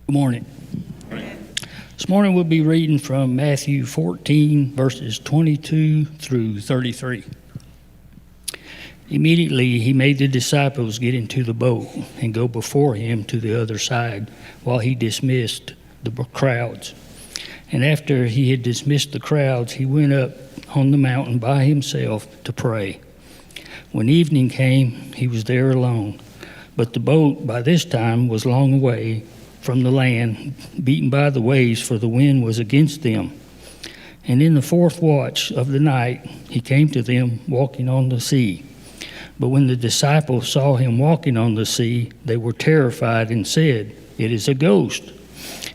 Good morning. This morning we'll be reading from Matthew 14, verses 22 through 33. Immediately he made the disciples get into the boat and go before him to the other side while he dismissed the crowds. And after he had dismissed the crowds, he went up on the mountain by himself to pray. When evening came, he was there alone. But the boat by this time was long away from the land, beaten by the waves, for the wind was against them. And in the fourth watch of the night, he came to them walking on the sea. But when the disciples saw him walking on the sea, they were terrified and said, "It is a ghost."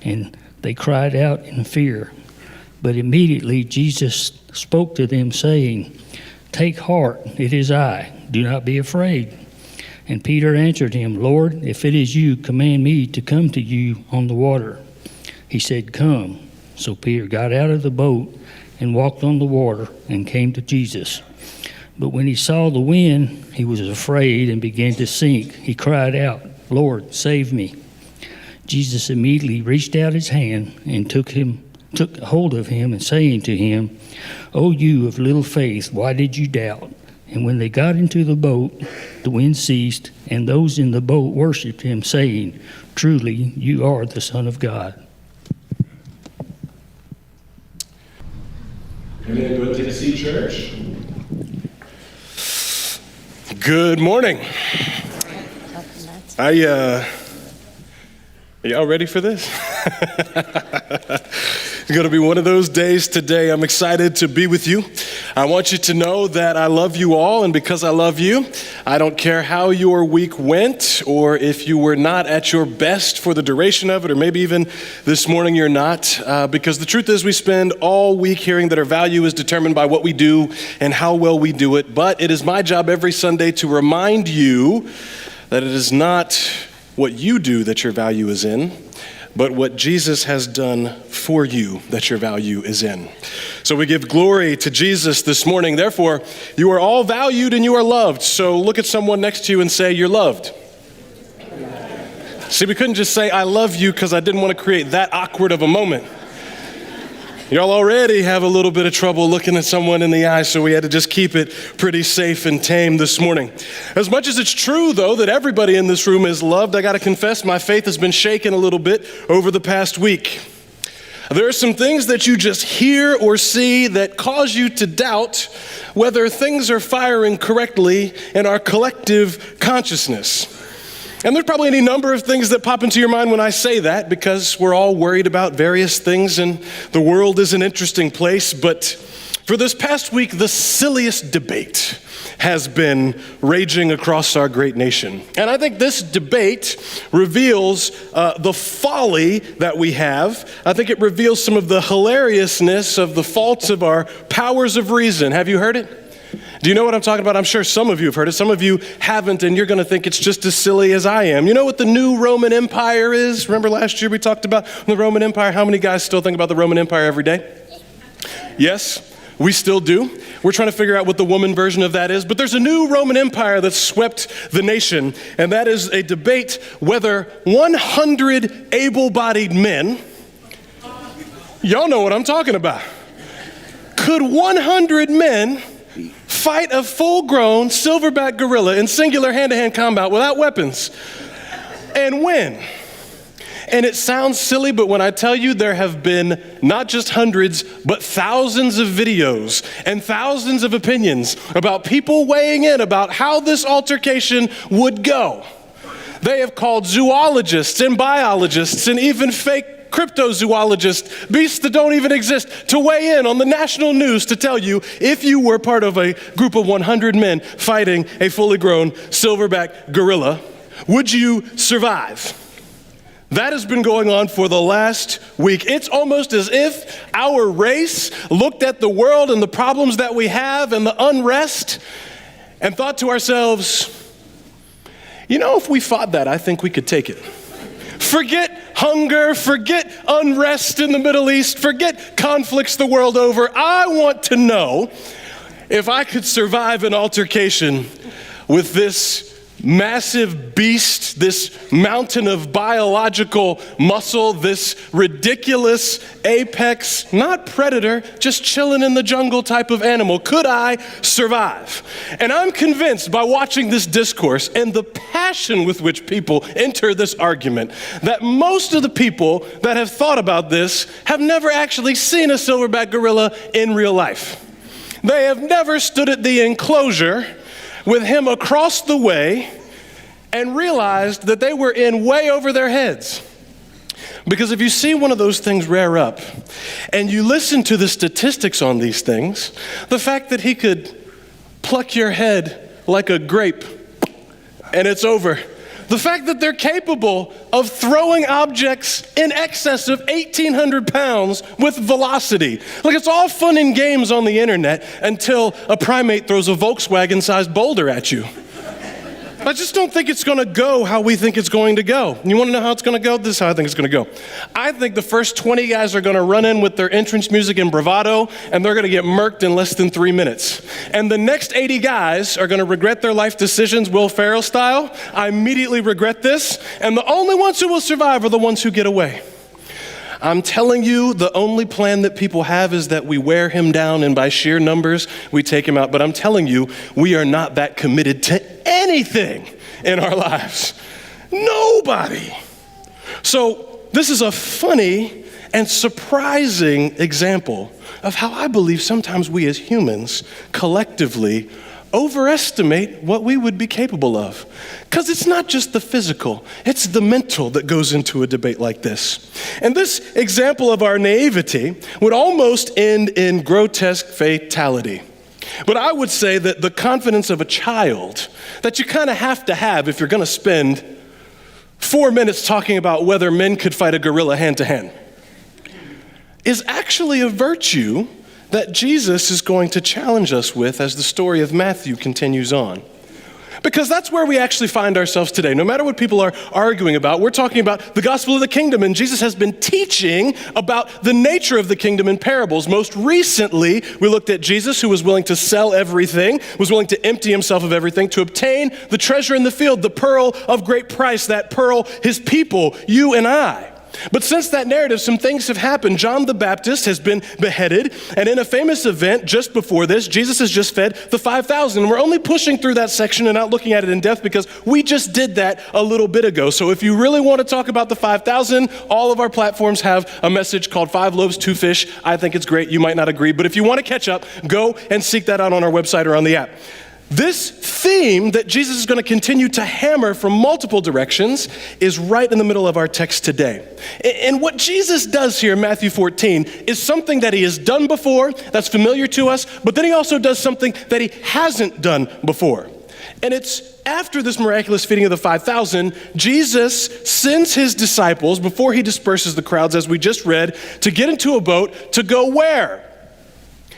And they cried out in fear. But immediately Jesus spoke to them, saying, "Take heart, it is I. Do not be afraid." And Peter answered him, "Lord, if it is you, command me to come to you on the water." He said, "Come." So Peter got out of the boat and walked on the water and came to Jesus. But when he saw the wind, he was afraid and began to sink. He cried out, "Lord, save me." Jesus immediately reached out his hand and took hold of him, and saying to him, "O you of little faith, why did you doubt?" And when they got into the boat, the wind ceased, and those in the boat worshipped him, saying, "Truly, you are the Son of God." Amen. Good to see church. Good morning. Are y'all ready for this? It's going to be one of those days today. I'm excited to be with you. I want you to know that I love you all, and because I love you, I don't care how your week went or if you were not at your best for the duration of it, or maybe even this morning you're not, because the truth is we spend all week hearing that our value is determined by what we do and how well we do it, but it is my job every Sunday to remind you that it is not what you do that your value is in, but what Jesus has done for you that your value is in. So we give glory to Jesus this morning. Therefore, you are all valued and you are loved. So look at someone next to you and say, "You're loved." See, we couldn't just say, "I love you," because I didn't want to create that awkward of a moment. Y'all already have a little bit of trouble looking at someone in the eye, so we had to just keep it pretty safe and tame this morning. As much as it's true, though, that everybody in this room is loved, I got to confess my faith has been shaken a little bit over the past week. There are some things that you just hear or see that cause you to doubt whether things are firing correctly in our collective consciousness. And there's probably any number of things that pop into your mind when I say that, because we're all worried about various things and the world is an interesting place. But for this past week, the silliest debate has been raging across our great nation. And I think this debate reveals the folly that we have. I think it reveals some of the hilariousness of the faults of our powers of reason. Have you heard it? Do you know what I'm talking about? I'm sure some of you have heard it. Some of you haven't, and you're going to think it's just as silly as I am. You know what the new Roman Empire is? Remember last year we talked about the Roman Empire? How many guys still think about the Roman Empire every day? Yes, we still do. We're trying to figure out what the woman version of that is. But there's a new Roman Empire that's swept the nation, and that is a debate whether 100 able-bodied men, y'all know what I'm talking about, could 100 men fight a full-grown silverback gorilla in singular hand-to-hand combat without weapons and win. And it sounds silly, but when I tell you there have been not just hundreds, but thousands of videos and thousands of opinions about people weighing in about how this altercation would go. They have called zoologists and biologists and even fake cryptozoologists, beasts that don't even exist, to weigh in on the national news to tell you if you were part of a group of 100 men fighting a fully grown silverback gorilla, would you survive? That has been going on for the last week. It's almost as if our race looked at the world and the problems that we have and the unrest and thought to ourselves, you know, if we fought that, I think we could take it. Forget hunger, forget unrest in the Middle East, forget conflicts the world over. I want to know if I could survive an altercation with this massive beast, this mountain of biological muscle, this ridiculous apex, not predator, just chilling in the jungle type of animal, could I survive? And I'm convinced by watching this discourse and the passion with which people enter this argument that most of the people that have thought about this have never actually seen a silverback gorilla in real life. They have never stood at the enclosure with him across the way and realized that they were in way over their heads. Because if you see one of those things rear up and you listen to the statistics on these things, the fact that he could pluck your head like a grape and it's over. The fact that they're capable of throwing objects in excess of 1,800 pounds with velocity. Like, it's all fun and games on the internet until a primate throws a Volkswagen-sized boulder at you. I just don't think it's going to go how we think it's going to go. You want to know how it's going to go? This is how I think it's going to go. I think the first 20 guys are going to run in with their entrance music and bravado, and they're going to get murked in less than 3 minutes. And the next 80 guys are going to regret their life decisions, Will Ferrell style. I immediately regret this. And the only ones who will survive are the ones who get away. I'm telling you, the only plan that people have is that we wear him down and by sheer numbers, we take him out. But I'm telling you, we are not that committed to anything in our lives. Nobody. So this is a funny and surprising example of how I believe sometimes we as humans collectively overestimate what we would be capable of. Because it's not just the physical, it's the mental that goes into a debate like this. And this example of our naivety would almost end in grotesque fatality. But I would say that the confidence of a child that you kind of have to have if you're going to spend 4 minutes talking about whether men could fight a gorilla hand to hand is actually a virtue that Jesus is going to challenge us with as the story of Matthew continues on. Because that's where we actually find ourselves today. No matter what people are arguing about, we're talking about the gospel of the kingdom, and Jesus has been teaching about the nature of the kingdom in parables. Most recently, we looked at Jesus, who was willing to sell everything, was willing to empty himself of everything to obtain the treasure in the field, the pearl of great price, that pearl, his people, you and I. But since that narrative, some things have happened. John the Baptist has been beheaded, and in a famous event just before this, Jesus has just fed the 5,000. And we're only pushing through that section and not looking at it in depth because we just did that a little bit ago. So if you really want to talk about the 5,000, all of our platforms have a message called 5 loaves, 2 fish. I think it's great. You might not agree, but if you want to catch up, go and seek that out on our website or on the app. This theme that Jesus is going to continue to hammer from multiple directions is right in the middle of our text today. And what Jesus does here in Matthew 14 is something that he has done before, that's familiar to us, but then he also does something that he hasn't done before. And it's after this miraculous feeding of the 5,000, Jesus sends his disciples, before he disperses the crowds, as we just read, to get into a boat to go where?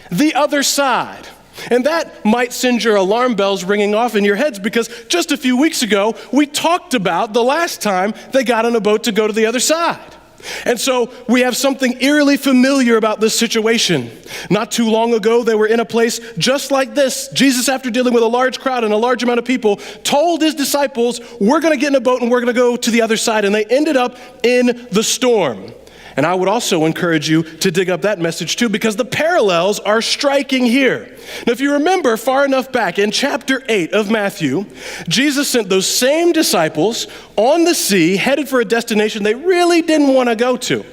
The other side. And that might send your alarm bells ringing off in your heads because just a few weeks ago, we talked about the last time they got on a boat to go to the other side. And so we have something eerily familiar about this situation. Not too long ago, they were in a place just like this. Jesus, after dealing with a large crowd and a large amount of people, told his disciples, we're going to get in a boat and we're going to go to the other side. And they ended up in the storm. And I would also encourage you to dig up that message too, because the parallels are striking here. Now, if you remember far enough back in chapter 8 of Matthew, Jesus sent those same disciples on the sea, headed for a destination they really didn't want to go to.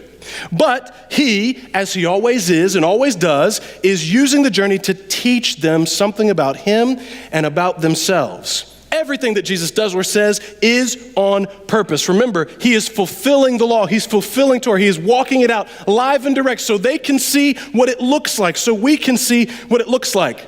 But he, as he always is and always does, is using the journey to teach them something about him and about themselves. Everything that Jesus does or says is on purpose. Remember, he is fulfilling the law. He's fulfilling Torah. He is walking it out live and direct so they can see what it looks like, so we can see what it looks like.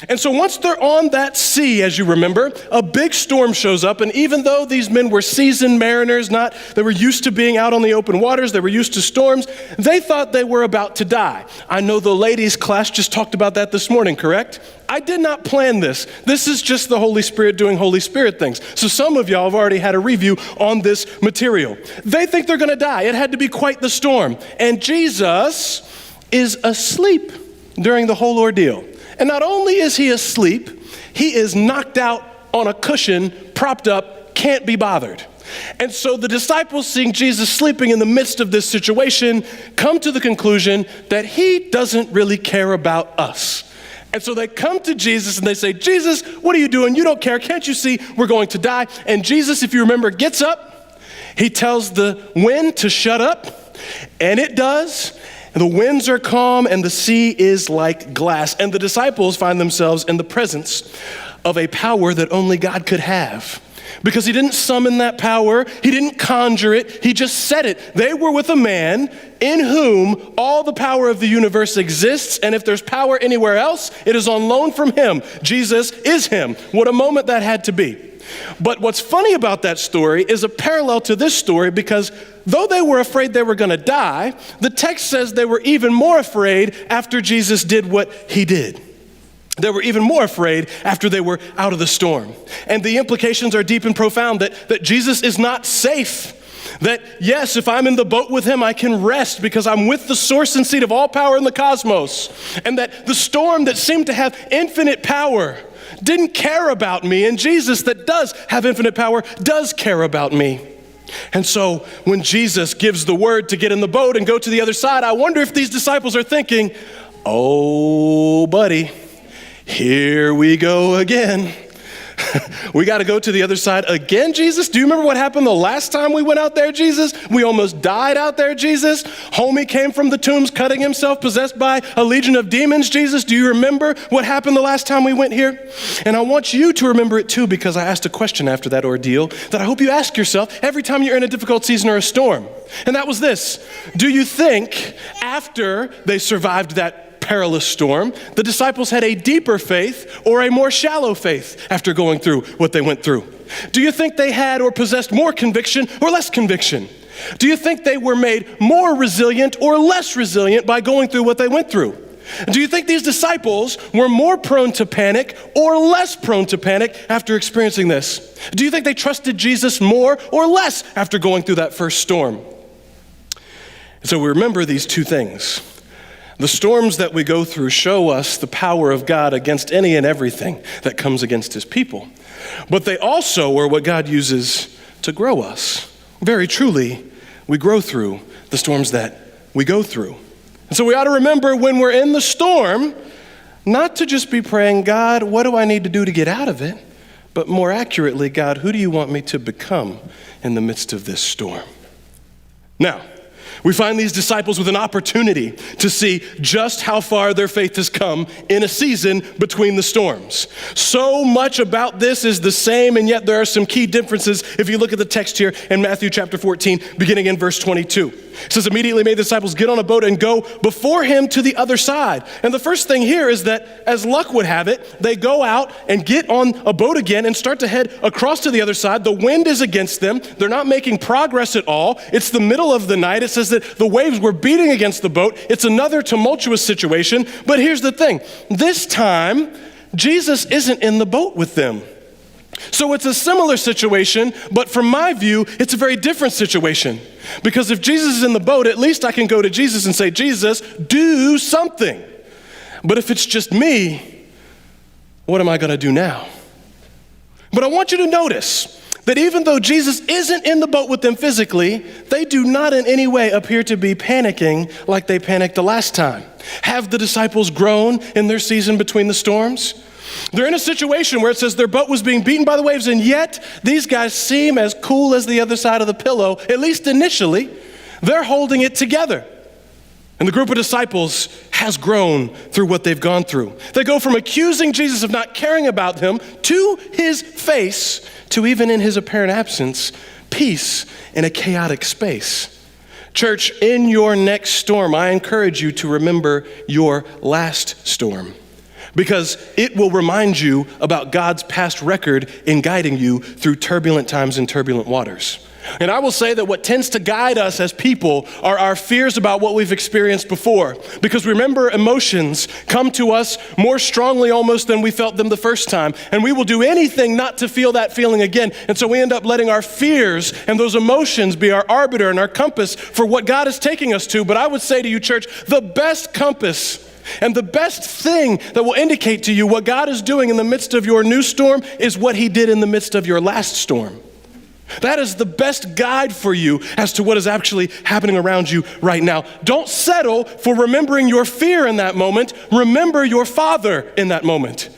And so once they're on that sea, as you remember, a big storm shows up. And even though these men were seasoned mariners, they were used to being out on the open waters, they were used to storms, they thought they were about to die. I know the ladies' class just talked about that this morning, correct? I did not plan this. This is just the Holy Spirit doing Holy Spirit things. So some of y'all have already had a review on this material. They think they're going to die. It had to be quite the storm. And Jesus is asleep during the whole ordeal. And not only is he asleep, he is knocked out on a cushion propped up, can't be bothered. And so the disciples, seeing Jesus sleeping in the midst of this situation, come to the conclusion that he doesn't really care about us. And so they come to Jesus and they say, Jesus, what are you doing? You don't care. Can't you see we're going to die? And Jesus, if you remember, gets up. He tells the wind to shut up, and it does. And the winds are calm and the sea is like glass. And the disciples find themselves in the presence of a power that only God could have. Because he didn't summon that power, he didn't conjure it, he just said it. They were with a man in whom all the power of the universe exists, and if there's power anywhere else, it is on loan from him. Jesus is him. What a moment that had to be. But what's funny about that story is a parallel to this story, because though they were afraid they were going to die, the text says they were even more afraid after Jesus did what he did. They were even more afraid after they were out of the storm. And the implications are deep and profound that Jesus is not safe. That yes, if I'm in the boat with him, I can rest because I'm with the source and seat of all power in the cosmos. And that the storm that seemed to have infinite power didn't care about me. And Jesus, that does have infinite power, does care about me. And so when Jesus gives the word to get in the boat and go to the other side, I wonder if these disciples are thinking, oh, buddy, here we go again. We got to go to the other side again, Jesus? Do you remember what happened the last time we went out there, Jesus? We almost died out there, Jesus. Homie came from the tombs cutting himself, possessed by a legion of demons, Jesus. Do you remember what happened the last time we went here? And I want you to remember it too, because I asked a question after that ordeal that I hope you ask yourself every time you're in a difficult season or a storm. And that was this: do you think after they survived that perilous storm, the disciples had a deeper faith or a more shallow faith after going through what they went through? Do you think they had or possessed more conviction or less conviction? Do you think they were made more resilient or less resilient by going through what they went through? Do you think these disciples were more prone to panic or less prone to panic after experiencing this? Do you think they trusted Jesus more or less after going through that first storm? So we remember these two things. The storms that we go through show us the power of God against any and everything that comes against his people. But they also are what God uses to grow us. Very truly, we grow through the storms that we go through. And so we ought to remember when we're in the storm, not to just be praying, God, what do I need to do to get out of it? But more accurately, God, who do you want me to become in the midst of this storm? Now, we find these disciples with an opportunity to see just how far their faith has come in a season between the storms. So much about this is the same, and yet there are some key differences if you look at the text here in Matthew chapter 14, beginning in verse 22. It says, immediately made the disciples get on a boat and go before him to the other side. And the first thing here is that, as luck would have it, they go out and get on a boat again and start to head across to the other side. The wind is against them. They're not making progress at all. It's the middle of the night. It says that the waves were beating against the boat. It's another tumultuous situation. But here's the thing. This time, Jesus isn't in the boat with them. So it's a similar situation, but from my view, it's a very different situation. Because if Jesus is in the boat, at least I can go to Jesus and say, Jesus, do something. But if it's just me, what am I going to do now? But I want you to notice that even though Jesus isn't in the boat with them physically, they do not in any way appear to be panicking like they panicked the last time. Have the disciples grown in their season between the storms? They're in a situation where it says their boat was being beaten by the waves, and yet these guys seem as cool as the other side of the pillow, at least initially. They're holding it together. And the group of disciples has grown through what they've gone through. They go from accusing Jesus of not caring about them to his face, to even in his apparent absence, peace in a chaotic space. Church, in your next storm, I encourage you to remember your last storm, because it will remind you about God's past record in guiding you through turbulent times and turbulent waters. And I will say that what tends to guide us as people are our fears about what we've experienced before. Because remember, emotions come to us more strongly almost than we felt them the first time. And we will do anything not to feel that feeling again. And so we end up letting our fears and those emotions be our arbiter and our compass for what God is taking us to. But I would say to you, church, the best compass and the best thing that will indicate to you what God is doing in the midst of your new storm is what he did in the midst of your last storm. That is the best guide for you as to what is actually happening around you right now. Don't settle for remembering your fear in that moment. Remember your Father in that moment.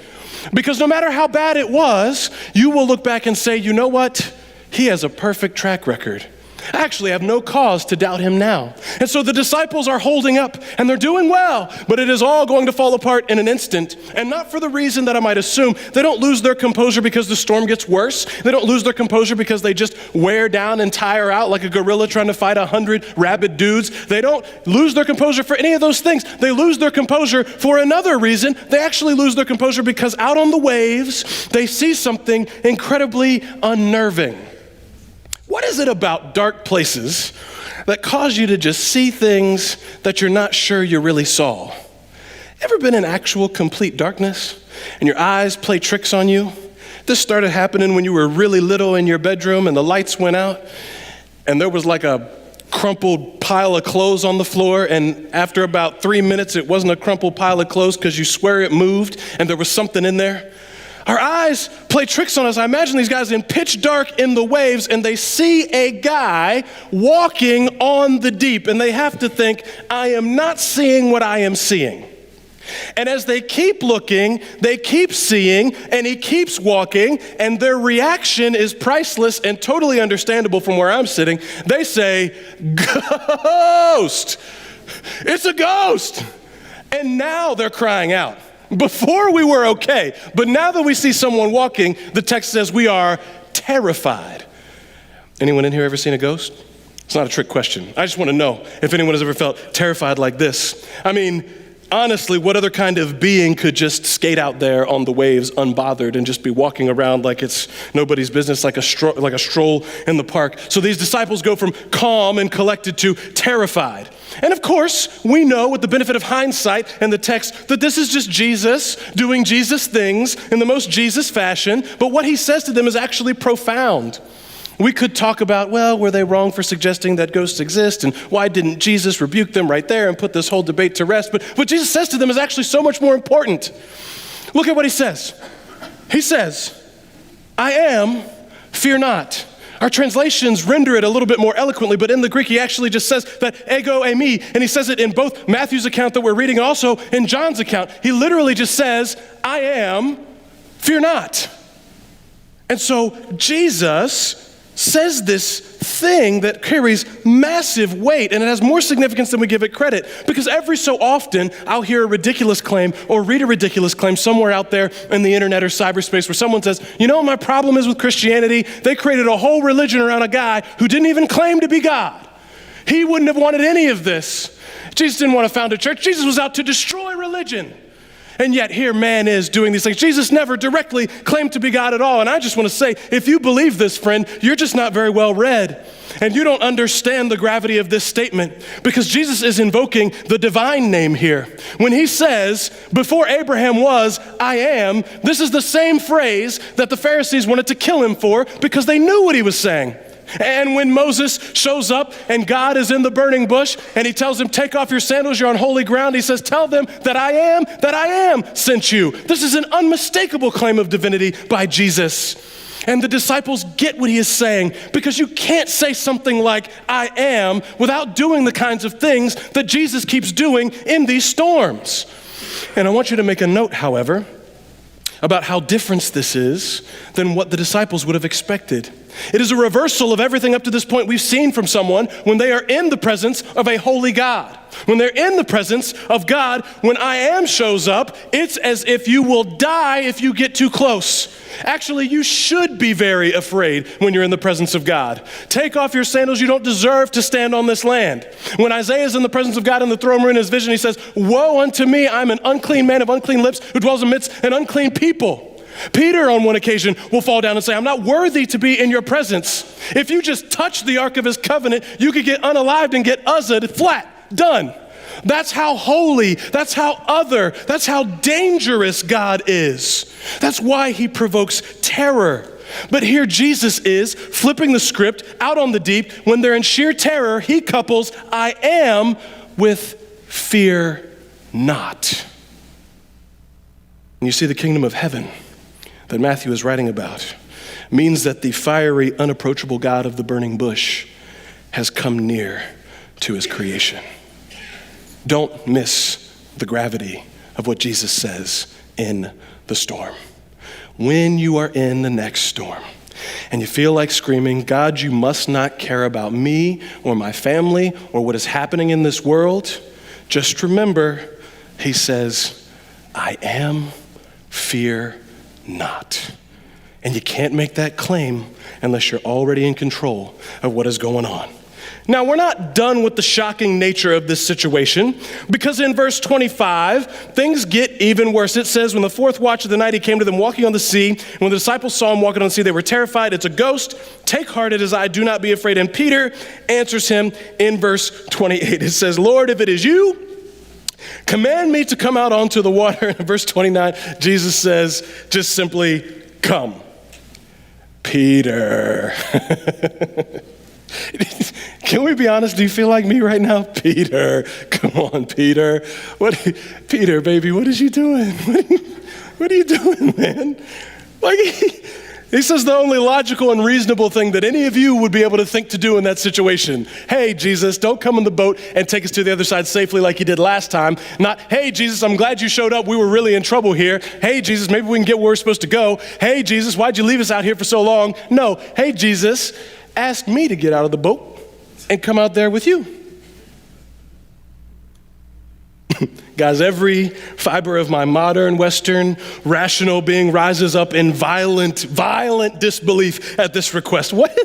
Because no matter how bad it was, you will look back and say, you know what? He has a perfect track record. I actually have no cause to doubt him now. And so the disciples are holding up and they're doing well, but it is all going to fall apart in an instant. And not for the reason that I might assume. They don't lose their composure because the storm gets worse. They don't lose their composure because they just wear down and tire out like a gorilla trying to fight 100 rabid dudes. They don't lose their composure for any of those things. They lose their composure for another reason. They actually lose their composure because out on the waves, they see something incredibly unnerving. What is it about dark places that cause you to just see things that you're not sure you really saw? Ever been in actual complete darkness and your eyes play tricks on you? This started happening when you were really little in your bedroom and the lights went out and there was like a crumpled pile of clothes on the floor, and after about 3 minutes it wasn't a crumpled pile of clothes because you swear it moved and there was something in there. Our eyes play tricks on us. I imagine these guys in pitch dark in the waves and they see a guy walking on the deep and they have to think, I am not seeing what I am seeing. And as they keep looking, they keep seeing, and he keeps walking, and their reaction is priceless and totally understandable from where I'm sitting. They say, ghost! It's a ghost! And now they're crying out. Before we were okay, but now that we see someone walking, the text says we are terrified. Anyone in here ever seen a ghost? It's not a trick question. I just want to know if anyone has ever felt terrified like this. I mean, honestly, what other kind of being could just skate out there on the waves unbothered and just be walking around like it's nobody's business, like a stroll in the park? So these disciples go from calm and collected to terrified. And of course, we know with the benefit of hindsight and the text that this is just Jesus doing Jesus things in the most Jesus fashion, but what he says to them is actually profound. We could talk about, well, were they wrong for suggesting that ghosts exist, and why didn't Jesus rebuke them right there and put this whole debate to rest? But what Jesus says to them is actually so much more important. Look at what he says. He says, I am, fear not. Our translations render it a little bit more eloquently, but in the Greek, he actually just says that ego eimi, and he says it in both Matthew's account that we're reading and also in John's account. He literally just says, I am, fear not. And so Jesus says this thing that carries massive weight, and it has more significance than we give it credit, because every so often I'll hear a ridiculous claim or read a ridiculous claim somewhere out there in the internet or cyberspace where someone says, you know what my problem is with Christianity? They created a whole religion around a guy who didn't even claim to be God. He wouldn't have wanted any of this. Jesus didn't want to found a church. Jesus was out to destroy religion. And yet here man is doing these things. Jesus never directly claimed to be God at all. And I just want to say, if you believe this, friend, you're just not very well read. And you don't understand the gravity of this statement, because Jesus is invoking the divine name here. When he says, before Abraham was, I am, this is the same phrase that the Pharisees wanted to kill him for because they knew what he was saying. And when Moses shows up and God is in the burning bush and he tells him, take off your sandals, you're on holy ground. He says, tell them that I am sent you. This is an unmistakable claim of divinity by Jesus. And the disciples get what he is saying, because you can't say something like, I am, without doing the kinds of things that Jesus keeps doing in these storms. And I want you to make a note, however, about how different this is than what the disciples would have expected. It is a reversal of everything up to this point we've seen from someone when they are in the presence of a holy God. When they're in the presence of God, when I am shows up, it's as if you will die if you get too close. Actually, you should be very afraid when you're in the presence of God. Take off your sandals, you don't deserve to stand on this land. When Isaiah is in the presence of God in the throne room in his vision, he says, woe unto me, I'm an unclean man of unclean lips who dwells amidst an unclean people. Peter, on one occasion, will fall down and say, I'm not worthy to be in your presence. If you just touch the Ark of his covenant, you could get unalived and get uzzed flat. Done. That's how holy, that's how other, that's how dangerous God is. That's why he provokes terror. But here Jesus is flipping the script out on the deep. When they're in sheer terror, he couples I am with fear not. And you see, the kingdom of heaven that Matthew is writing about means that the fiery, unapproachable God of the burning bush has come near to his creation. Don't miss the gravity of what Jesus says in the storm. When you are in the next storm and you feel like screaming, God, you must not care about me or my family or what is happening in this world, just remember, he says, I am, fear not. And you can't make that claim unless you're already in control of what is going on. Now, we're not done with the shocking nature of this situation, because in verse 25, things get even worse. It says, when the fourth watch of the night, he came to them walking on the sea. And when the disciples saw him walking on the sea, they were terrified. It's a ghost. Take heart, it is I. Do not be afraid. And Peter answers him in verse 28. It says, Lord, if it is you, command me to come out onto the water. And in verse 29, Jesus says, just simply, come. Peter. Can we be honest? Do you feel like me right now? Peter, come on, Peter. Peter, baby, what is you doing? What are you doing, man? Like, he says the only logical and reasonable thing that any of you would be able to think to do in that situation. Hey, Jesus, don't come in the boat and take us to the other side safely like you did last time. Not, hey, Jesus, I'm glad you showed up. We were really in trouble here. Hey, Jesus, maybe we can get where we're supposed to go. Hey, Jesus, why'd you leave us out here for so long? No, hey, Jesus, ask me to get out of the boat and come out there with you. Guys, every fiber of my modern, Western, rational being rises up in violent disbelief at this request. What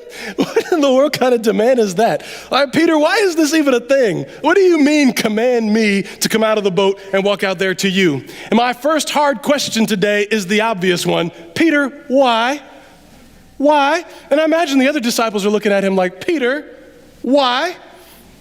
in the world kind of demand is that? All right, Peter, why is this even a thing? What do you mean, command me to come out of the boat and walk out there to you? And my first hard question today is the obvious one. Peter, why? Why? And I imagine the other disciples are looking at him like, Peter, why?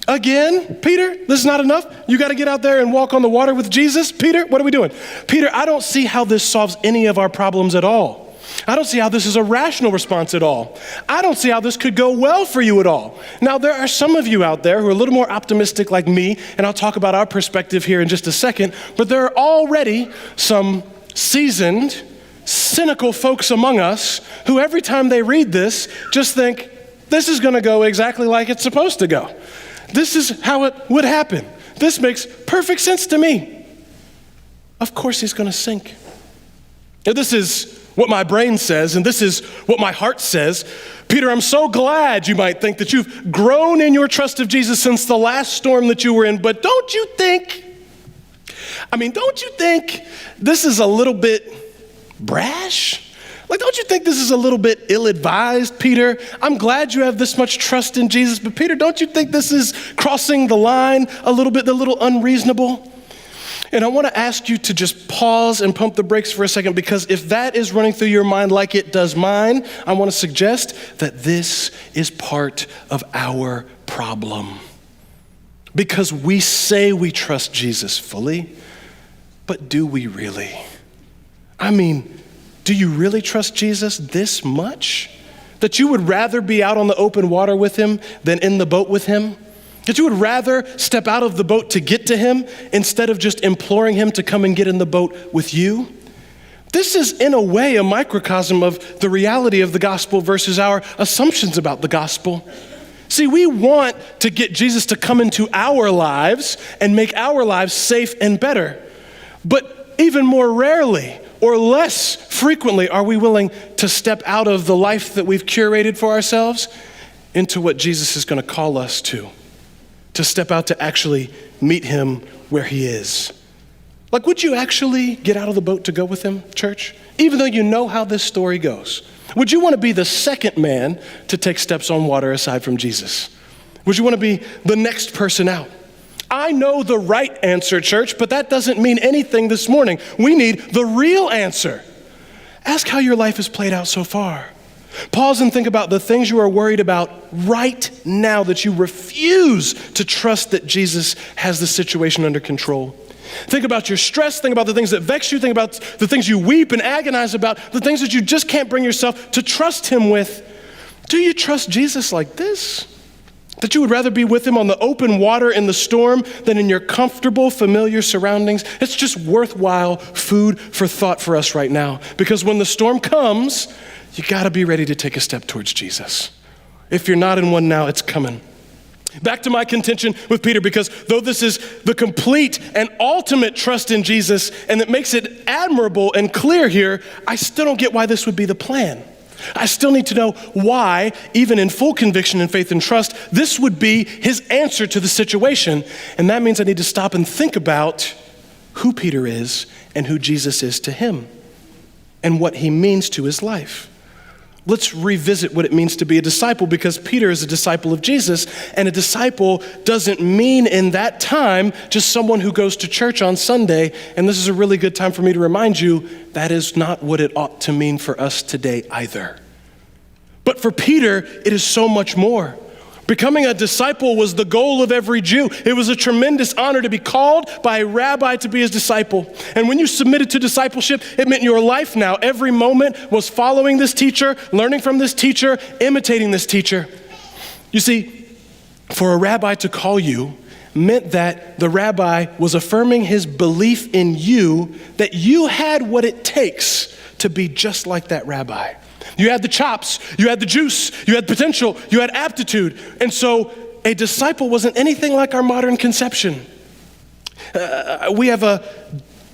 Again, Peter, this is not enough? You got to get out there and walk on the water with Jesus? Peter, what are we doing? Peter, I don't see how this solves any of our problems at all. I don't see how this is a rational response at all. I don't see how this could go well for you at all. Now, there are some of you out there who are a little more optimistic like me, and I'll talk about our perspective here in just a second, but there are already some seasoned, cynical folks among us who every time they read this just think, this is going to go exactly like it's supposed to go. This is how it would happen. This makes perfect sense to me. Of course he's going to sink. Now, this is what my brain says, and this is what my heart says. Peter, I'm so glad, you might think, that you've grown in your trust of Jesus since the last storm that you were in, but don't you think this is a little bit brash? Like, don't you think this is a little bit ill-advised, Peter? I'm glad you have this much trust in Jesus, but Peter, don't you think this is crossing the line a little bit, a little unreasonable? And I want to ask you to just pause and pump the brakes for a second, because if that is running through your mind like it does mine, I want to suggest that this is part of our problem. Because we say we trust Jesus fully, but do we really? I mean, do you really trust Jesus this much? That you would rather be out on the open water with him than in the boat with him? That you would rather step out of the boat to get to him instead of just imploring him to come and get in the boat with you? This is, in a way, a microcosm of the reality of the gospel versus our assumptions about the gospel. See, we want to get Jesus to come into our lives and make our lives safe and better. But even more rarely, or less frequently, are we willing to step out of the life that we've curated for ourselves into what Jesus is going to call us to step out to actually meet him where he is. Like, would you actually get out of the boat to go with him, church? Even though you know how this story goes. Would you want to be the second man to take steps on water aside from Jesus? Would you want to be the next person out? I know the right answer, church, but that doesn't mean anything this morning. We need the real answer. Ask how your life has played out so far. Pause and think about the things you are worried about right now that you refuse to trust that Jesus has the situation under control. Think about your stress, think about the things that vex you, think about the things you weep and agonize about, the things that you just can't bring yourself to trust him with. Do you trust Jesus like this? That you would rather be with him on the open water in the storm than in your comfortable, familiar surroundings? It's just worthwhile food for thought for us right now. Because when the storm comes, you gotta be ready to take a step towards Jesus. If you're not in one now, it's coming. Back to my contention with Peter, because though this is the complete and ultimate trust in Jesus, and it makes it admirable and clear here, I still don't get why this would be the plan. I still need to know why, even in full conviction and faith and trust, this would be his answer to the situation. And that means I need to stop and think about who Peter is and who Jesus is to him and what he means to his life. Let's revisit what it means to be a disciple, because Peter is a disciple of Jesus, and a disciple doesn't mean in that time just someone who goes to church on Sunday. And this is a really good time for me to remind you that is not what it ought to mean for us today either. But for Peter, it is so much more. Becoming a disciple was the goal of every Jew. It was a tremendous honor to be called by a rabbi to be his disciple. And when you submitted to discipleship, it meant your life now, every moment, was following this teacher, learning from this teacher, imitating this teacher. You see, for a rabbi to call you meant that the rabbi was affirming his belief in you, that you had what it takes to be just like that rabbi. You had the chops, you had the juice, you had potential, you had aptitude. And so a disciple wasn't anything like our modern conception. We have a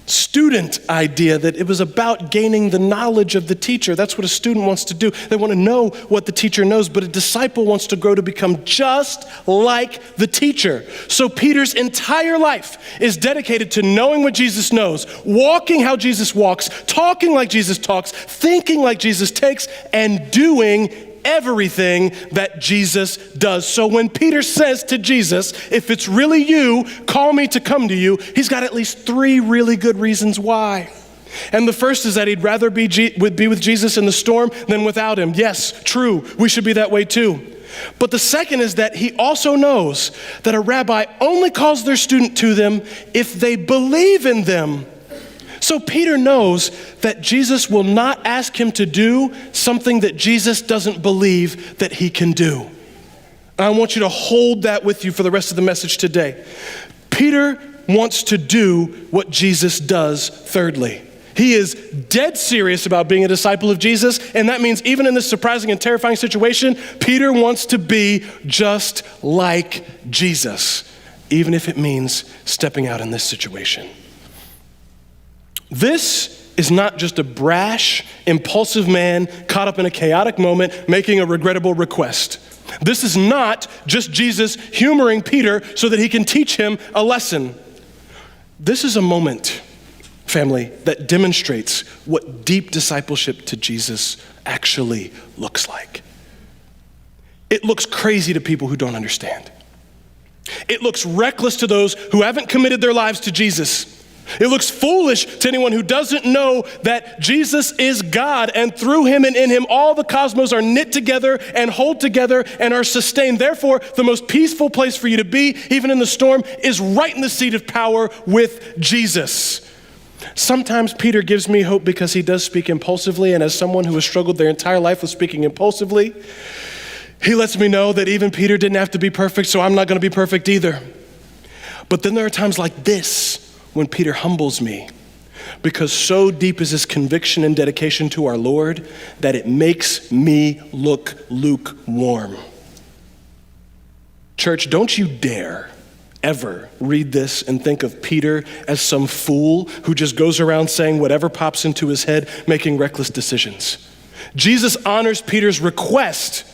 student idea that it was about gaining the knowledge of the teacher. That's what a student wants to do. They want to know what the teacher knows, but a disciple wants to grow to become just like the teacher. So Peter's entire life is dedicated to knowing what Jesus knows, walking how Jesus walks, talking like Jesus talks, thinking like Jesus takes, and doing everything that Jesus does. So when Peter says to Jesus, if it's really you, call me to come to you, he's got at least 3 really good reasons why. And the first is that he'd rather be with Jesus in the storm than without him. Yes, true, we should be that way too. But the second is that he also knows that a rabbi only calls their student to them if they believe in them. So Peter knows that Jesus will not ask him to do something that Jesus doesn't believe that he can do. I want you to hold that with you for the rest of the message today. Peter wants to do what Jesus does, thirdly. He is dead serious about being a disciple of Jesus, and that means even in this surprising and terrifying situation, Peter wants to be just like Jesus, even if it means stepping out in this situation. This is not just a brash, impulsive man caught up in a chaotic moment making a regrettable request. This is not just Jesus humoring Peter so that he can teach him a lesson. This is a moment, family, that demonstrates what deep discipleship to Jesus actually looks like. It looks crazy to people who don't understand. It looks reckless to those who haven't committed their lives to Jesus. It looks foolish to anyone who doesn't know that Jesus is God, and through him and in him, all the cosmos are knit together and hold together and are sustained. Therefore, the most peaceful place for you to be, even in the storm, is right in the seat of power with Jesus. Sometimes Peter gives me hope because he does speak impulsively, and as someone who has struggled their entire life with speaking impulsively, he lets me know that even Peter didn't have to be perfect, so I'm not going to be perfect either. But then there are times like this when Peter humbles me, because so deep is his conviction and dedication to our Lord that it makes me look lukewarm. Church, don't you dare ever read this and think of Peter as some fool who just goes around saying whatever pops into his head, making reckless decisions. Jesus honors Peter's request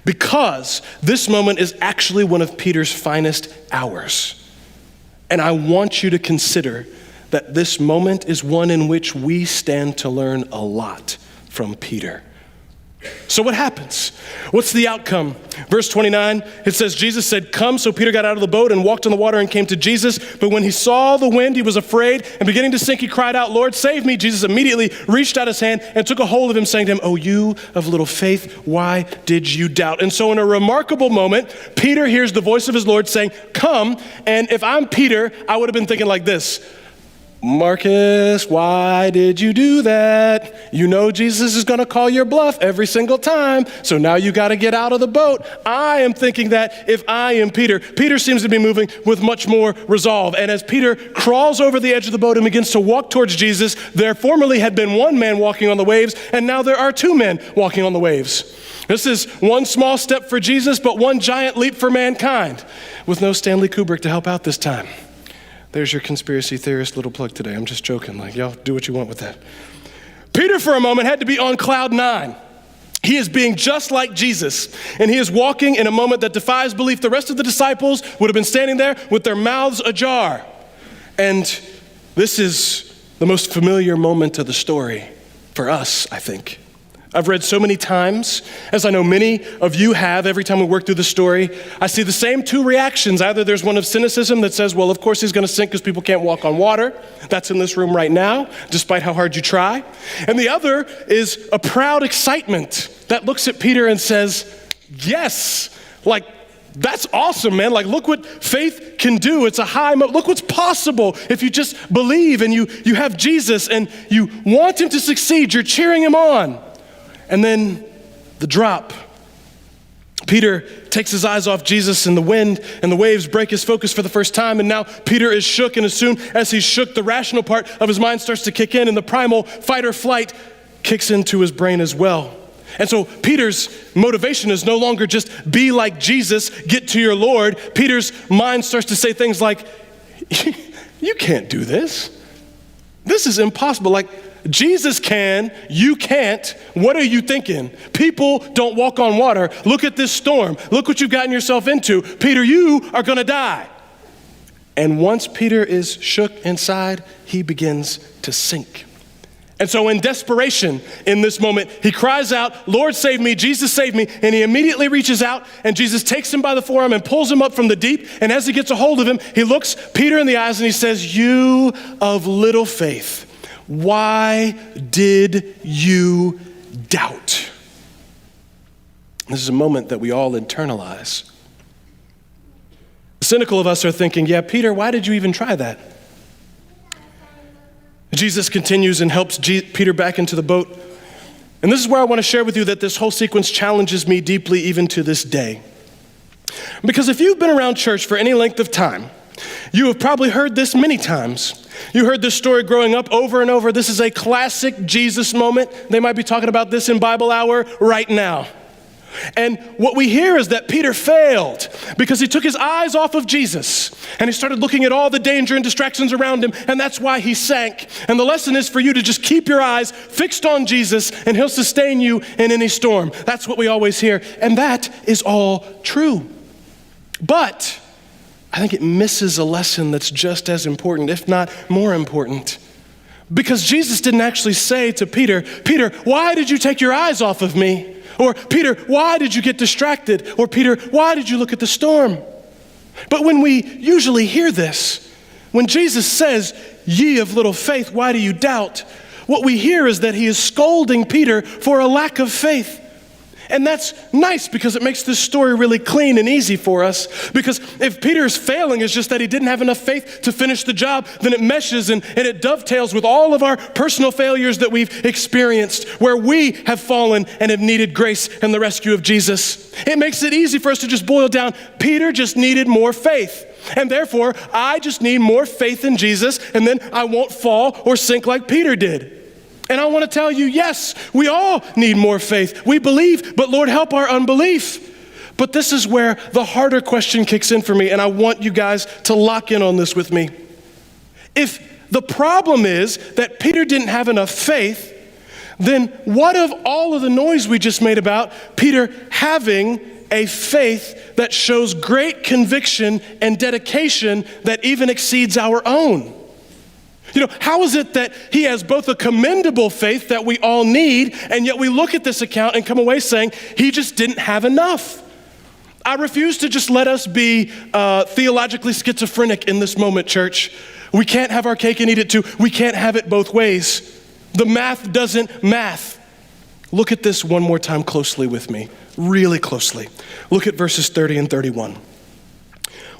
because this moment is actually one of Peter's finest hours. And I want you to consider that this moment is one in which we stand to learn a lot from Peter. So what happens? What's the outcome? Verse 29, it says, Jesus said, "Come." So Peter got out of the boat and walked on the water and came to Jesus. But when he saw the wind, he was afraid, and beginning to sink, he cried out, "Lord, save me." Jesus immediately reached out his hand and took a hold of him, saying to him, "Oh, you of little faith, why did you doubt?" And so in a remarkable moment, Peter hears the voice of his Lord saying, "Come." And if I'm Peter, I would have been thinking like this: "Marcus, why did you do that? You know Jesus is going to call your bluff every single time, so now you got to get out of the boat." I am thinking that if I am Peter. Peter seems to be moving with much more resolve. And as Peter crawls over the edge of the boat and begins to walk towards Jesus, there formerly had been one man walking on the waves, and now there are two men walking on the waves. This is one small step for Jesus, but one giant leap for mankind, with no Stanley Kubrick to help out this time. There's your conspiracy theorist little plug today. I'm just joking. Like, y'all do what you want with that. Peter, for a moment, had to be on cloud 9. He is being just like Jesus, and he is walking in a moment that defies belief. The rest of the disciples would have been standing there with their mouths ajar. And this is the most familiar moment of the story for us, I think. I've read so many times, as I know many of you have, every time we work through the story, I see the same two reactions. Either there's one of cynicism that says, well, of course he's going to sink because people can't walk on water. That's in this room right now, despite how hard you try. And the other is a proud excitement that looks at Peter and says, yes, like, that's awesome, man. Like, look what faith can do. It's a high look what's possible if you just believe and you have Jesus and you want him to succeed. You're cheering him on. And then the drop. Peter takes his eyes off Jesus, and the wind and the waves break his focus for the first time. And now Peter is shook, and as soon as he's shook, the rational part of his mind starts to kick in, and the primal fight or flight kicks into his brain as well. And so Peter's motivation is no longer just be like Jesus, get to your Lord. Peter's mind starts to say things like, you can't do this. This is impossible. Like, Jesus can, you can't. What are you thinking? People don't walk on water. Look at this storm. Look what you've gotten yourself into. Peter, you are going to die. And once Peter is shook inside, he begins to sink. And so in desperation in this moment, he cries out, "Lord, save me, Jesus, save me." And he immediately reaches out, and Jesus takes him by the forearm and pulls him up from the deep. And as he gets a hold of him, he looks Peter in the eyes and he says, "You of little faith, why did you doubt?" This is a moment that we all internalize. The cynical of us are thinking, yeah, Peter, why did you even try that? Jesus continues and helps Peter back into the boat. And this is where I want to share with you that this whole sequence challenges me deeply even to this day. Because if you've been around church for any length of time, you have probably heard this many times. You heard this story growing up over and over. This is a classic Jesus moment. They might be talking about this in Bible Hour right now. And what we hear is that Peter failed because he took his eyes off of Jesus and he started looking at all the danger and distractions around him, and that's why he sank. And the lesson is for you to just keep your eyes fixed on Jesus and he'll sustain you in any storm. That's what we always hear, and that is all true. But I think it misses a lesson that's just as important, if not more important. Because Jesus didn't actually say to Peter, "Peter, why did you take your eyes off of me?" Or, "Peter, why did you get distracted?" Or, "Peter, why did you look at the storm?" But when we usually hear this, when Jesus says, "Ye of little faith, why do you doubt?" what we hear is that he is scolding Peter for a lack of faith. And that's nice because it makes this story really clean and easy for us. Because if Peter's failing is just that he didn't have enough faith to finish the job, then it meshes and it dovetails with all of our personal failures that we've experienced, where we have fallen and have needed grace and the rescue of Jesus. It makes it easy for us to just boil down, Peter just needed more faith. And therefore, I just need more faith in Jesus, and then I won't fall or sink like Peter did. And I want to tell you, yes, we all need more faith. We believe, but Lord, help our unbelief. But this is where the harder question kicks in for me, and I want you guys to lock in on this with me. If the problem is that Peter didn't have enough faith, then what of all of the noise we just made about Peter having a faith that shows great conviction and dedication that even exceeds our own? How is it that he has both a commendable faith that we all need, and yet we look at this account and come away saying he just didn't have enough? I refuse to just let us be theologically schizophrenic in this moment, church. We can't have our cake and eat it too. We can't have it both ways. The math doesn't math. Look at this one more time closely with me, really closely. Look at verses 30 and 31.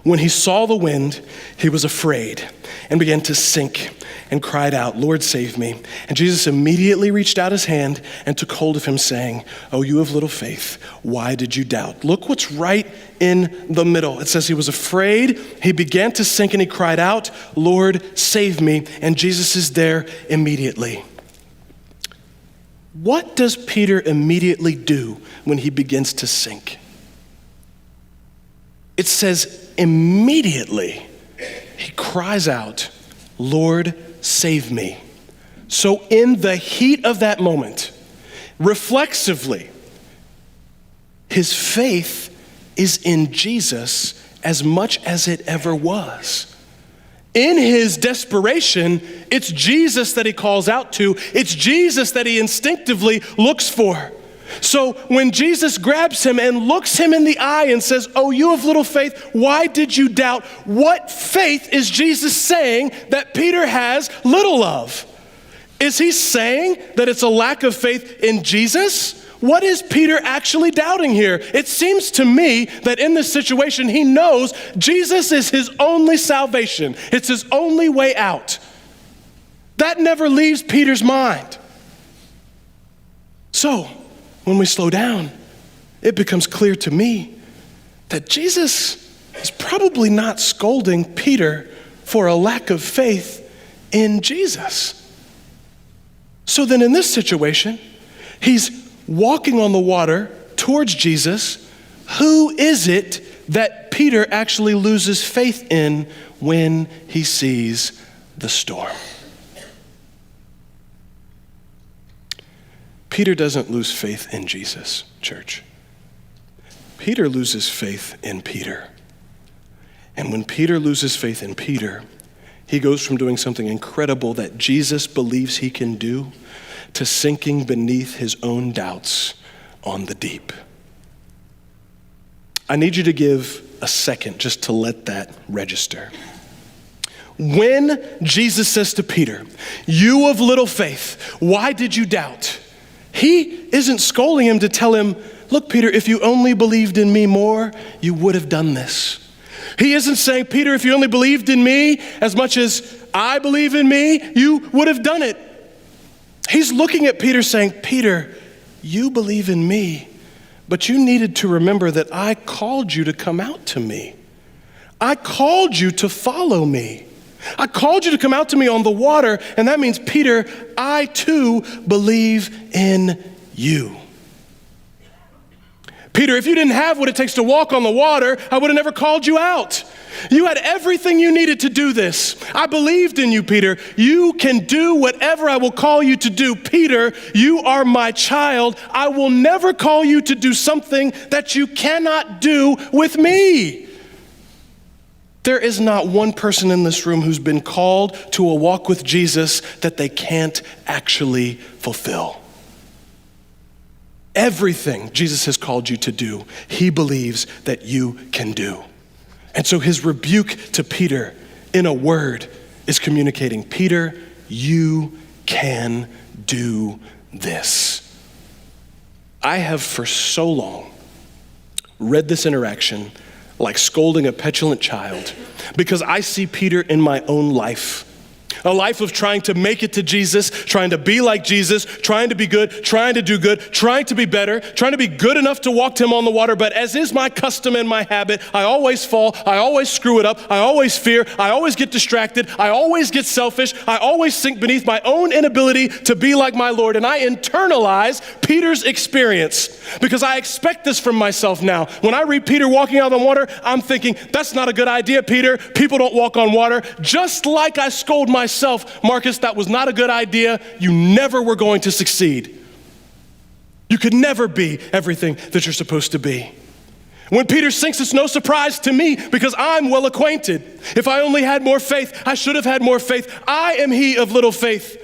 When he saw the wind, he was afraid and began to sink and cried out, "Lord, save me." And Jesus immediately reached out his hand and took hold of him, saying, "Oh, you of little faith, why did you doubt?" Look what's right in the middle. It says he was afraid, he began to sink, and he cried out, "Lord, save me." And Jesus is there immediately. What does Peter immediately do when he begins to sink? It says immediately he cries out, "Lord, save me." So in the heat of that moment, reflexively, his faith is in Jesus as much as it ever was. In his desperation, it's Jesus that he calls out to. It's Jesus that he instinctively looks for. So when Jesus grabs him and looks him in the eye and says, "Oh, you of little faith, why did you doubt?" What faith is Jesus saying that Peter has little of? Is he saying that it's a lack of faith in Jesus? What is Peter actually doubting here? It seems to me that in this situation, he knows Jesus is his only salvation. It's his only way out. That never leaves Peter's mind. So, when we slow down, it becomes clear to me that Jesus is probably not scolding Peter for a lack of faith in Jesus. So then in this situation, he's walking on the water towards Jesus. Who is it that Peter actually loses faith in when he sees the storm? Peter doesn't lose faith in Jesus, church. Peter loses faith in Peter. And when Peter loses faith in Peter, he goes from doing something incredible that Jesus believes he can do to sinking beneath his own doubts on the deep. I need you to give a second just to let that register. When Jesus says to Peter, "You of little faith, why did you doubt?" He isn't scolding him to tell him, "Look, Peter, if you only believed in me more, you would have done this." He isn't saying, "Peter, if you only believed in me as much as I believe in me, you would have done it." He's looking at Peter saying, "Peter, you believe in me, but you needed to remember that I called you to come out to me. I called you to follow me. I called you to come out to me on the water, and that means, Peter, I too believe in you." Peter, if you didn't have what it takes to walk on the water, I would have never called you out. You had everything you needed to do this. I believed in you, Peter. You can do whatever I will call you to do. Peter, you are my child. I will never call you to do something that you cannot do with me. There is not one person in this room who's been called to a walk with Jesus that they can't actually fulfill. Everything Jesus has called you to do, he believes that you can do. And so his rebuke to Peter in a word is communicating, Peter, you can do this. I have for so long read this interaction like scolding a petulant child because I see Peter in my own life. A life of trying to make it to Jesus, trying to be like Jesus, trying to be good, trying to do good, trying to be better, trying to be good enough to walk to him on the water. But as is my custom and my habit, I always fall, I always screw it up, I always fear, I always get distracted, I always get selfish, I always sink beneath my own inability to be like my Lord. And I internalize Peter's experience because I expect this from myself now. When I read Peter walking out on the water, I'm thinking, that's not a good idea, Peter. People don't walk on water. Just like I scold myself, Marcus, that was not a good idea. You never were going to succeed. You could never be everything that you're supposed to be. When Peter sinks, it's no surprise to me because I'm well acquainted. If I only had more faith, I should have had more faith. I am he of little faith.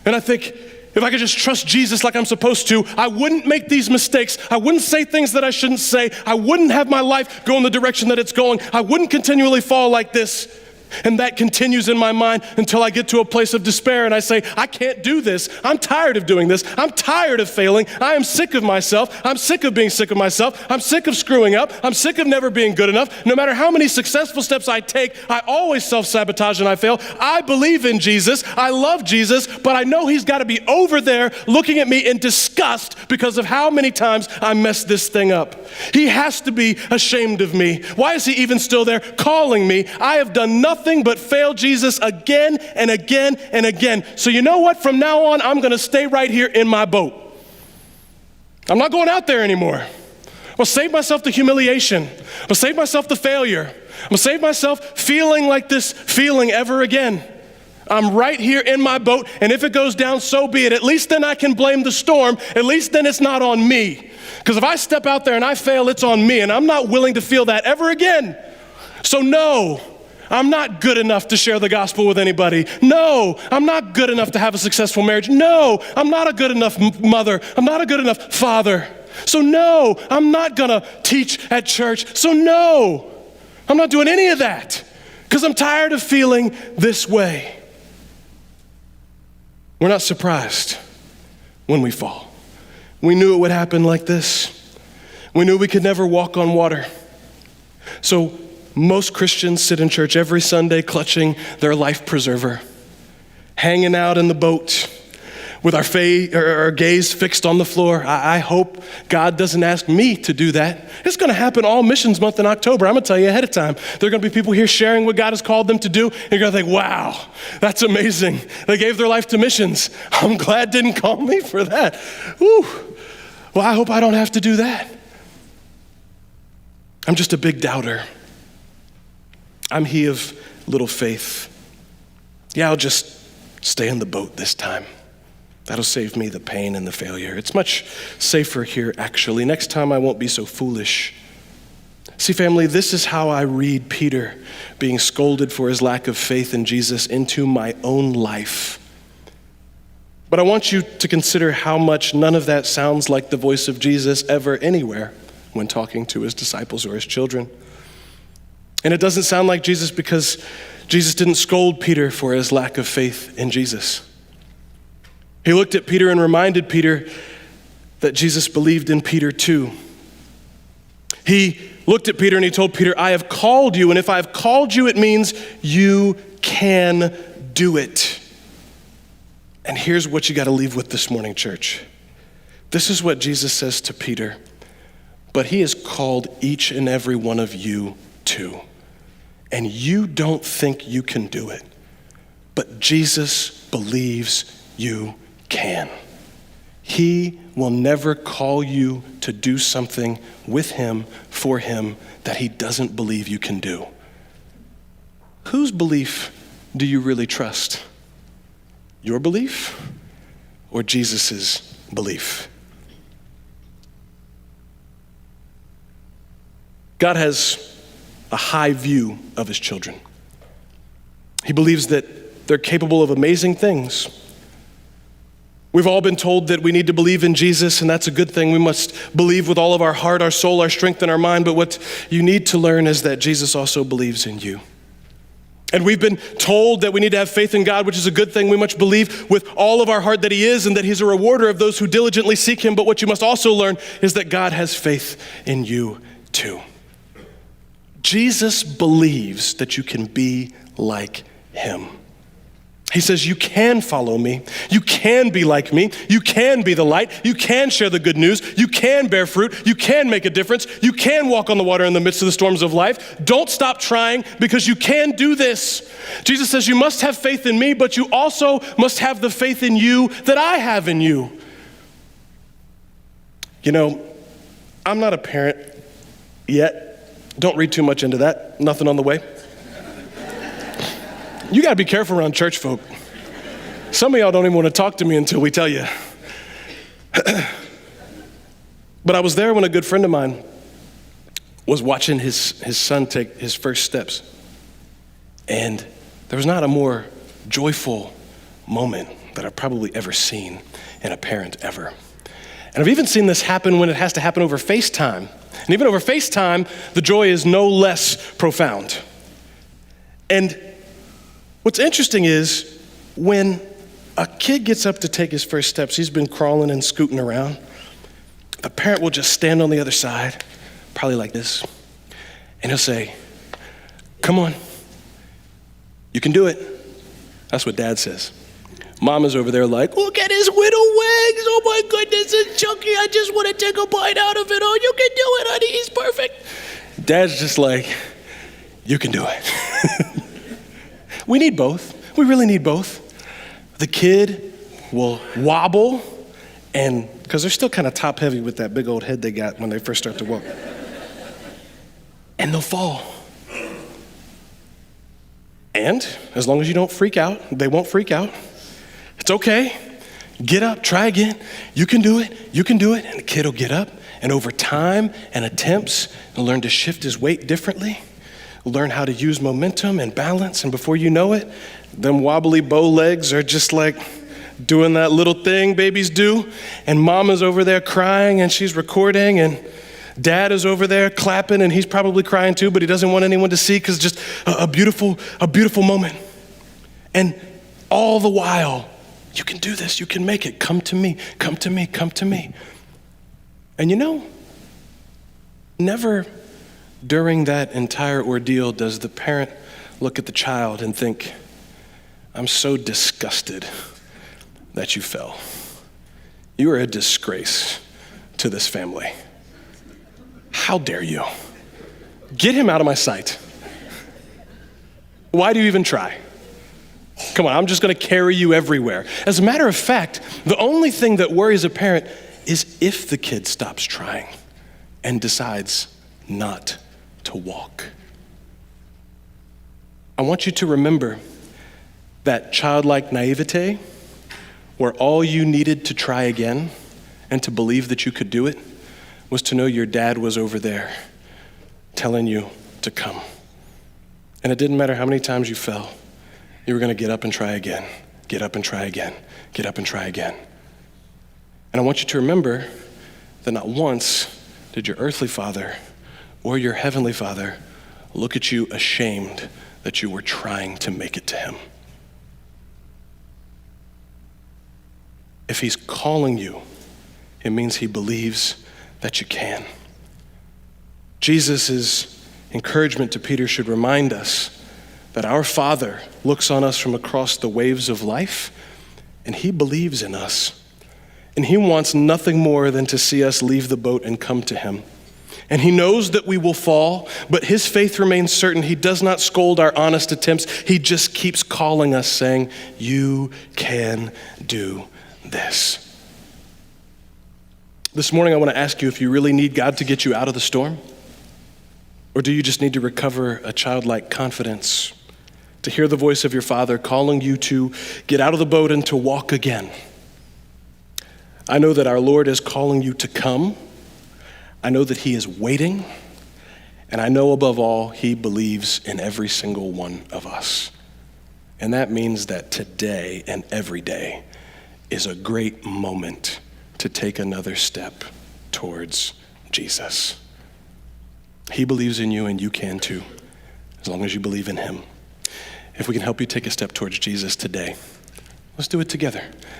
And I think if I could just trust Jesus like I'm supposed to, I wouldn't make these mistakes. I wouldn't say things that I shouldn't say. I wouldn't have my life go in the direction that it's going. I wouldn't continually fall like this. And that continues in my mind until I get to a place of despair and I say, I can't do this. I'm tired of doing this. I'm tired of failing. I am sick of myself. I'm sick of being sick of myself. I'm sick of screwing up. I'm sick of never being good enough. No matter how many successful steps I take, I always self-sabotage and I fail. I believe in Jesus. I love Jesus, but I know he's got to be over there looking at me in disgust because of how many times I messed this thing up. He has to be ashamed of me. Why is he even still there calling me? I have done nothing but fail Jesus again and again and again. So you know what? From now on, I'm going to stay right here in my boat. I'm not going out there anymore. I'll save myself the humiliation. I'll save myself the failure. I'll save myself feeling like this feeling ever again. I'm right here in my boat, and if it goes down, so be it. At least then I can blame the storm. At least then it's not on me. Because if I step out there and I fail, it's on me, and I'm not willing to feel that ever again. So no, I'm not good enough to share the gospel with anybody. No, I'm not good enough to have a successful marriage. No, I'm not a good enough mother. I'm not a good enough father. So no, I'm not gonna teach at church. So no, I'm not doing any of that because I'm tired of feeling this way. We're not surprised when we fall. We knew it would happen like this. We knew we could never walk on water. So most Christians sit in church every Sunday clutching their life preserver, hanging out in the boat with our gaze fixed on the floor. I hope God doesn't ask me to do that. It's going to happen all Missions Month in October. I'm going to tell you ahead of time. There are going to be people here sharing what God has called them to do. And you're going to think, wow, that's amazing. They gave their life to missions. I'm glad didn't call me for that. Whew. Well, I hope I don't have to do that. I'm just a big doubter. I'm he of little faith. Yeah, I'll just stay in the boat this time. That'll save me the pain and the failure. It's much safer here, actually. Next time I won't be so foolish. See, family, this is how I read Peter being scolded for his lack of faith in Jesus into my own life. But I want you to consider how much none of that sounds like the voice of Jesus ever anywhere when talking to his disciples or his children. And it doesn't sound like Jesus because Jesus didn't scold Peter for his lack of faith in Jesus. He looked at Peter and reminded Peter that Jesus believed in Peter too. He looked at Peter and he told Peter, I have called you, and if I have called you, it means you can do it. And here's what you got to leave with this morning, church. This is what Jesus says to Peter, but he has called each and every one of you too. And you don't think you can do it, but Jesus believes you can. He will never call you to do something with him, for him, that he doesn't believe you can do. Whose belief do you really trust? Your belief or Jesus's belief? God has a high view of his children. He believes that they're capable of amazing things. We've all been told that we need to believe in Jesus, and that's a good thing. We must believe with all of our heart, our soul, our strength, and our mind. But what you need to learn is that Jesus also believes in you. And we've been told that we need to have faith in God, which is a good thing. We must believe with all of our heart that he is and that he's a rewarder of those who diligently seek him. But what you must also learn is that God has faith in you too. Jesus believes that you can be like him. He says, you can follow me. You can be like me. You can be the light. You can share the good news. You can bear fruit. You can make a difference. You can walk on the water in the midst of the storms of life. Don't stop trying because you can do this. Jesus says, you must have faith in me, but you also must have the faith in you that I have in you. You know, I'm not a parent yet. Don't read too much into that. Nothing on the way. You got to be careful around church folk. Some of y'all don't even want to talk to me until we tell you. But I was there when a good friend of mine was watching his son take his first steps. And there was not a more joyful moment that I've probably ever seen in a parent ever. And I've even seen this happen when it has to happen over FaceTime. And even over FaceTime, the joy is no less profound. And what's interesting is when a kid gets up to take his first steps, he's been crawling and scooting around, the parent will just stand on the other side, probably like this, and he'll say, "Come on, you can do it." That's what dad says. Mama's over there like, "Look at his little legs. Oh my goodness, it's chunky. I just want to take a bite out of it. Oh, you can do it, honey. He's perfect." Dad's just like, "You can do it." We need both. We really need both. The kid will wobble, and because they're still kind of top heavy with that big old head they got when they first start to walk. And they'll fall. And as long as you don't freak out, they won't freak out. It's okay. Get up, try again. You can do it. You can do it. And the kid will get up, and over time and attempts, he'll learn to shift his weight differently, learn how to use momentum and balance, and before you know it, them wobbly bow legs are just like doing that little thing babies do, and mama's over there crying and she's recording, and dad is over there clapping and he's probably crying too, but he doesn't want anyone to see because just a beautiful moment. And all the while, you can do this, you can make it, come to me, come to me, come to me. And you know, never during that entire ordeal does the parent look at the child and think, "I'm so disgusted that you fell. You are a disgrace to this family. How dare you? Get him out of my sight. Why do you even try? Come on, I'm just gonna carry you everywhere." As a matter of fact, the only thing that worries a parent is if the kid stops trying and decides not to walk. I want you to remember that childlike naivete where all you needed to try again and to believe that you could do it was to know your dad was over there telling you to come. And it didn't matter how many times you fell, you were gonna get up and try again, get up and try again, get up and try again. And I want you to remember that not once did your earthly father or your heavenly Father look at you ashamed that you were trying to make it to him. If he's calling you, it means he believes that you can. Jesus' encouragement to Peter should remind us that our Father looks on us from across the waves of life, and he believes in us. And he wants nothing more than to see us leave the boat and come to him. And he knows that we will fall, but his faith remains certain. He does not scold our honest attempts. He just keeps calling us, saying, "You can do this." This morning, I want to ask you if you really need God to get you out of the storm, or do you just need to recover a childlike confidence, to hear the voice of your Father calling you to get out of the boat and to walk again? I know that our Lord is calling you to come. I know that he is waiting, and I know above all, he believes in every single one of us. And that means that today and every day is a great moment to take another step towards Jesus. He believes in you, and you can too, as long as you believe in him. If we can help you take a step towards Jesus today, let's do it together.